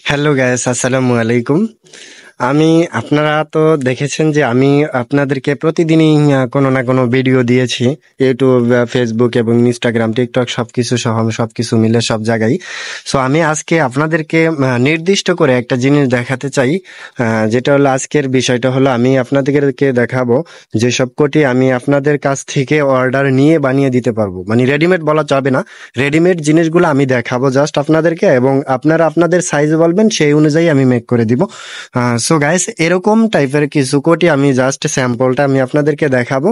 Hello guys, আসসালামু আলাইকুম। আপনারা তো দেখেছেন যে আমি আপনাদেরকে প্রতিদিনই কোনো না কোনো ভিডিও দিয়েছি ইউটিউব, ফেসবুক এবং ইনস্টাগ্রাম, টিকটক সবকিছু সহ সবকিছু মিলে সব জায়গায়। সো আমি আজকে আপনাদেরকে নির্দিষ্ট করে একটা জিনিস দেখাতে চাই। যেটা হলো আজকের বিষয়টা হলো আমি আপনাদেরকে দেখাবো যেসব কোটি আমি আপনাদের কাছ থেকে অর্ডার নিয়ে বানিয়ে দিতে পারবো, মানে রেডিমেড বলা যাবে না, রেডিমেড জিনিসগুলো আমি দেখাবো জাস্ট আপনাদেরকে, এবং আপনারা আপনাদের সাইজ বলবেন, সেই অনুযায়ী আমি মেক করে দিব। সো গাইস, এরকম টাইপের কিছু কোটি আমি জাস্ট স্যাম্পলটা আমি আপনাদেরকে দেখাবো।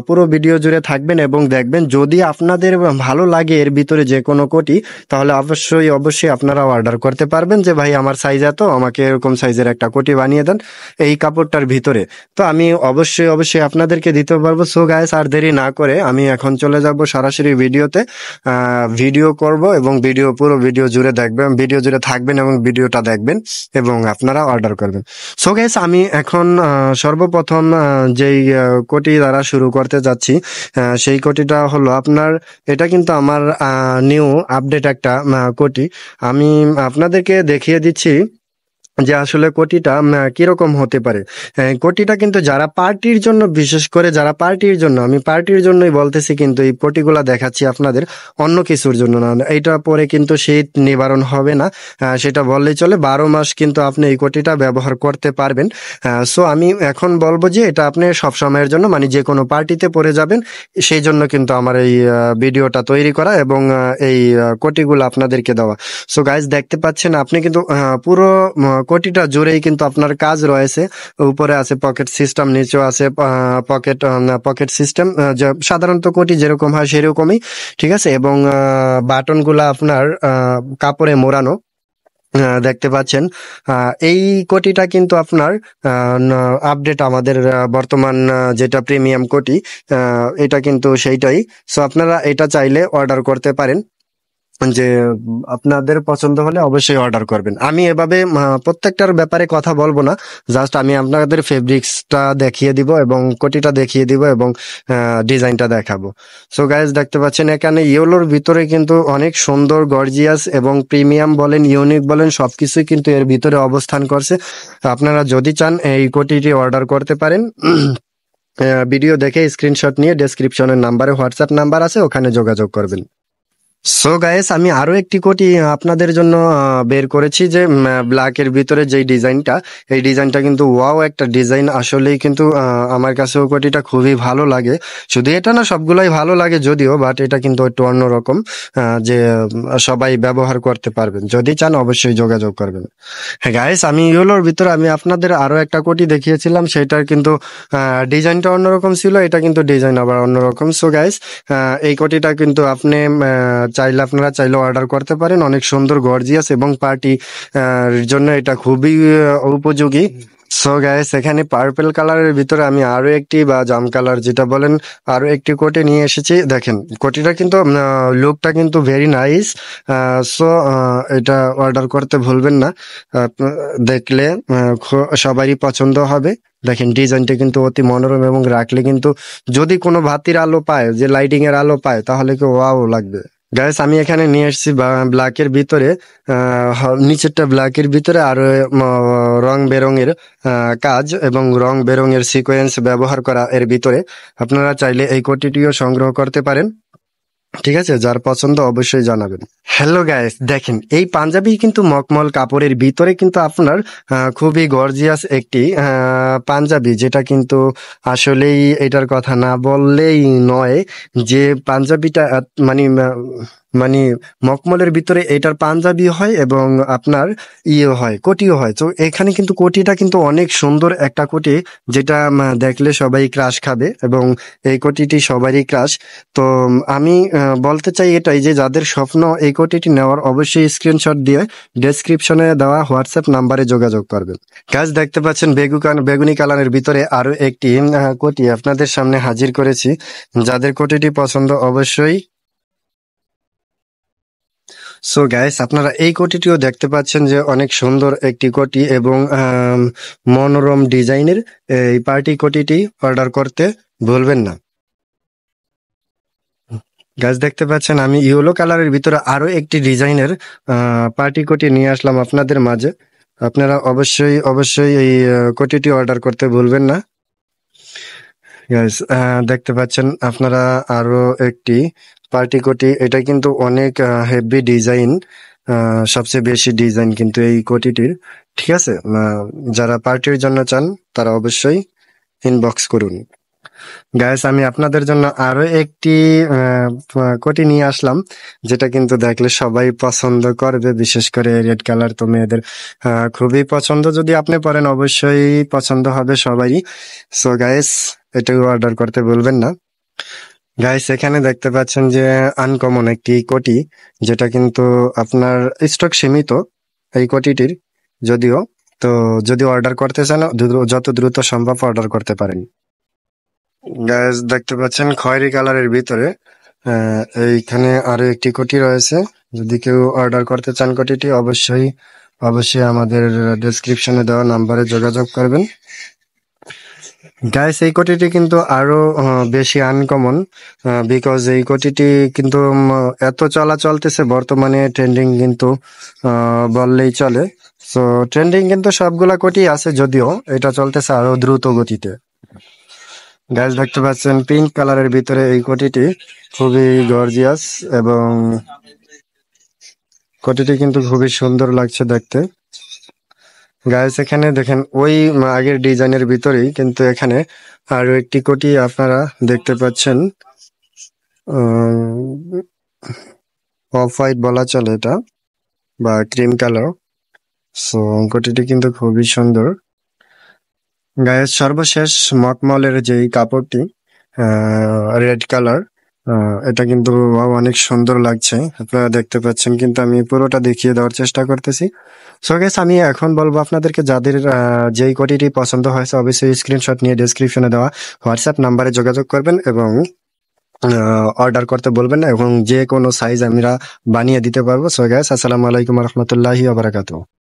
পুরো ভিডিও জুড়ে থাকবেন এবং দেখবেন, যদি আপনাদের ভালো লাগে এর ভিতরে যে কোনো কোটি, তাহলে অবশ্যই অবশ্যই আপনারা অর্ডার করতে পারবেন যে ভাই আমার সাইজ এত, আমাকে এরকম সাইজের একটা কোটি বানিয়ে দেন এই কাপড়টার ভিতরে। তো আমি অবশ্যই অবশ্যই আপনাদেরকে দিতে পারবো। সো গাইস, আর দেরি না করে আমি এখন চলে যাব সরাসরি ভিডিওতে। ভিডিও করব এবং পুরো ভিডিও জুড়ে দেখবেন, ভিডিও জুড়ে থাকবেন এবং ভিডিওটা দেখবেন এবং আপনারা অর্ডার করবেন। সো গাইস, আমি এখন সর্বপ্রথম যেই কোটি দ্বারা শুরু করতে যাচ্ছি, সেই কোটিটা হলো আপনার, এটা কিন্তু আমার নিউ আপডেট একটা কোটি। আমি আপনাদেরকে দেখিয়ে দিচ্ছি যে আসলে কোটিটা কিরকম হতে পারে। কোটিটা কিন্তু যারা পার্টির জন্য, বিশেষ করে যারা পার্টির জন্য, আমি পার্টির জন্যই বলতেছি, কিন্তু এই কোটিগুলা দেখাচ্ছি আপনাদের অন্য কিছুর জন্য না। এইটা পরে কিন্তু শীত নিবারণ হবে না, সেটা বললেই চলে। 12 মাস কিন্তু আপনি এই কোটিটা ব্যবহার করতে পারবেন। সো আমি এখন বলবো যে এটা আপনি সব সময়ের জন্য, মানে যে কোনো পার্টিতে পরে যাবেন, সেই জন্য কিন্তু আমার এই ভিডিওটা তৈরি করা এবং এই কোটিগুলো আপনাদেরকে দেওয়া। সো গাইজ, দেখতে পাচ্ছেন আপনি কিন্তু পুরো কোটিটা জুড়েই কিন্তু আপনার কাজ রয়েছে। উপরে আছে পকেট সিস্টেম, নিচেও আছে পকেট সিস্টেম, সাধারণত কোটি যেরকম হয় সেরকমই, ঠিক আছে। এবং বাটনগুলা আপনার কাপড়ে মোড়ানো, দেখতে পাচ্ছেন। এই কোটিটা কিন্তু আপনার আপডেট, আমাদের বর্তমান যেটা প্রিমিয়াম কোটি, এটা কিন্তু সেইটাই। সো আপনারা এটা চাইলে অর্ডার করতে পারেন, যে আপনাদের পছন্দ হলে অবশ্যই অর্ডার করবেন। আমি এভাবে প্রত্যেকটার ব্যাপারে কথা বলবো না, জাস্ট আমি আপনাদের ফেব্রিক্সটা দেখিয়ে দিব এবং কোটিটা দেখিয়ে দিব এবং ডিজাইনটা দেখাবো। সো গাইজ, দেখতে পাচ্ছেন এখানে ইয়েলোর ভিতরে কিন্তু অনেক সুন্দর গর্জিয়াস এবং প্রিমিয়াম বলেন, ইউনিক বলেন, সবকিছুই কিন্তু এর ভিতরে অবস্থান করছে। আপনারা যদি চান এই কোটিটি অর্ডার করতে পারেন। ভিডিও দেখে স্ক্রিনশট নিয়ে ডেসক্রিপশনের নাম্বারে হোয়াটসঅ্যাপ নাম্বার আছে, ওখানে যোগাযোগ করবেন। সো গাইস, আমি আরো একটি কোটি আপনাদের জন্য বের করেছি, যে ব্ল্যাকের ভিতরে যেই ডিজাইনটা, এই ডিজাইনটা কিন্তু ওয়াও একটা ডিজাইন। আসলেই কিন্তু আমার কাছেও কোটিটা খুবই ভালো লাগে। শুধু এটা না, সবগুলাই ভালো লাগে যদিও, বাট এটা কিন্তু একটু অন্যরকম, যে সবাই ব্যবহার করতে পারবেন। যদি চান অবশ্যই যোগাযোগ করবেন। হ্যাঁ গাইস, আমি ইয়েলোর ভিতরে আমি আপনাদের আরো একটা কোটি দেখিয়েছিলাম, সেটার কিন্তু ডিজাইনটা অন্যরকম ছিল, এটা কিন্তু ডিজাইন আবার অন্যরকম। সো গাইস, এই কোটিটা কিন্তু আপনি আপনারা চাইলে অর্ডার করতে পারেন। অনেক সুন্দর, গর্জিয়াস এবং পার্টি জন্য এটা খুবই উপযোগী। সো গাইস, এখানে পার্পল কালারের ভিতরে আমি আরো একটি, বা জাম কালার যেটা বলেন, আরো একটি কোটি নিয়ে এসেছি। দেখেন কোটিটা কিন্তু লুকটা কিন্তু ভেরি নাইস। সো এটা অর্ডার করতে ভুলবেন না। দেখলে সবারই পছন্দ হবে। দেখেন ডিজাইনটা কিন্তু অতি মনোরম, এবং রাখলে কিন্তু যদি কোনো বাতির আলো পায়, যে লাইটিং এর আলো পায়, তাহলে কি ওয়াও লাগবে। গাইস, আমি এখানে নিয়ে এসেছি ব্ল্যাকের ভিতরে, নিচেরটা ব্ল্যাকের ভিতরে আরো রং বেরঙের কাজ এবং রং বেরঙের সিকোয়েন্স ব্যবহার করা এর ভিতরে। আপনারা চাইলে এই কোটিটিও সংগ্রহ করতে পারেন, ঠিক আছে। যার পছন্দ অবশ্যই জানাবেন। হ্যালো গাইস, দেখেন এই পাঞ্জাবি কিন্তু মকমল কাপড়ের ভিতরে কিন্তু আপনার খুবই গর্জিয়াস একটি পাঞ্জাবি, যেটা কিন্তু আসলেই এটার কথা না বললেই নয়, যে পাঞ্জাবিটা মানে মকমলের ভিতরে এটার পাঞ্জাবি হয় এবং আপনার হয়, কোটিও হয়। তো এখানে কিন্তু কোটিটা কিন্তু অনেক সুন্দর একটা কোটি, যেটা দেখলে সবাই ক্রাশ খাবে, এবং এই কোটিটি সবারই ক্রাশ। তো আমি বলতে চাই এটাই, যে যাদের স্বপ্ন এই কোটিটি নেওয়ার, অবশ্যই স্ক্রিনশট দিয়ে ডেসক্রিপশনে দেওয়া হোয়াটসঅ্যাপ নাম্বারে যোগাযোগ করবেন। কাজ, দেখতে পাচ্ছেন বেগুনি কালারের ভিতরে আরো একটি কোটি আপনাদের সামনে হাজির করেছি। যাদের কোটিটি পছন্দ অবশ্যই। সো গাইস, আপনারা এই কোটিটিও দেখতে পাচ্ছেন, যে অনেক সুন্দর একটি কোটি এবং মনোরম ডিজাইনের এই পার্টি কোটিটি অর্ডার করতে ভুলবেন না। গাছ দেখতে পাচ্ছেন আমি ইয়েলো কালারের ভিতরে আরো একটি ডিজাইনের পার্টি কোটি নিয়ে আসলাম আপনাদের মাঝে। আপনারা অবশ্যই অবশ্যই এই কোটিটি অর্ডার করতে ভুলবেন না। গাইস দেখতে পাচ্ছেন আপনারা আরো একটি পার্টি কোটি, এটা কিন্তু অনেক হেভি ডিজাইন, সবচেয়ে বেশি ডিজাইন কিন্তু এই কোটিটির। ঠিক আছে, যারা পার্টির জন্য চান তারা অবশ্যই ইনবক্স করুন। গাইস আমি আপনাদের জন্য আরো একটি কোটি নিয়ে আসলাম, যেটা কিন্তু দেখলে সবাই পছন্দ করবে, বিশেষ করে রেড কালার তো মেয়েদের খুবই পছন্দ। যদি আপনি পরেন অবশ্যই পছন্দ হবে সবারই। সো গাইস এটাও অর্ডার করতে ভুলবেন না। গাইস এখানে দেখতে পাচ্ছেন যে আনকমন একটি কোটি, যেটা কিন্তু আপনার স্টক সীমিত এই কোটিটির, যদিও। তো যদি অর্ডার করতে চান যত দ্রুত সম্ভব অর্ডার করতে পারেন। গাইস দেখতে পাচ্ছেন খয়েরি কালারের ভিতরে এইখানে আরো একটি কোটি রয়েছে। যদি কেউ অর্ডার করতে চান কোটিটি অবশ্যই অবশ্যই আমাদের ডেসক্রিপশনে দেওয়া নাম্বারে যোগাযোগ করবেন। গাইস এই কোটিটি কিন্তু আরো বেশি আনকমন, বিকজ এই কোটিটি কিন্তু এত চলতেছে বর্তমানে, ট্রেন্ডিং কিন্তু বললেই চলে। সো ট্রেন্ডিং কিন্তু সবগুলা কোটি আছে, যদিও এটা চলতেছে আরো দ্রুত গতিতে। গাইস দেখতে পাচ্ছেন পিঙ্ক কালারের ভিতরে এই কোটিটি খুবই গর্জিয়াস, এবং কোটিটি কিন্তু খুবই সুন্দর লাগছে দেখতে। গাইস এখানে দেখেন ওই আগের ডিজাইনের ভিতরেই কিন্তু এখানে আরো একটি কোটি আপনারা দেখতে পাচ্ছেন, অফ হোয়াইট বলা চলে এটা, বা ক্রিম কালার। সো কোটিটি কিন্তু খুবই সুন্দর। গায়ের সর্বশেষ মকমলের যেই কাপড়টি রেড কালার, এটা কিন্তু অনেক সুন্দর লাগছে, আপনারা দেখতে পাচ্ছেন, কিন্তু আমি পুরোটা দেখিয়ে দেওয়ার চেষ্টা করতেছি। সো গেস আমি এখন বলবো আপনাদেরকে, যাদের যেই কোটিটি পছন্দ হয়েছে অবশ্যই স্ক্রিনশট নিয়ে ডেসক্রিপশনে দেওয়া হোয়াটসঅ্যাপ নাম্বারে যোগাযোগ করবেন এবং অর্ডার করতে বলবেন না, এবং যে কোনো সাইজ আমরা বানিয়ে দিতে পারবো। সো গাইস আসসালামু আলাইকুম রহমতুল্লাহি ওয়া বারাকাতুহু।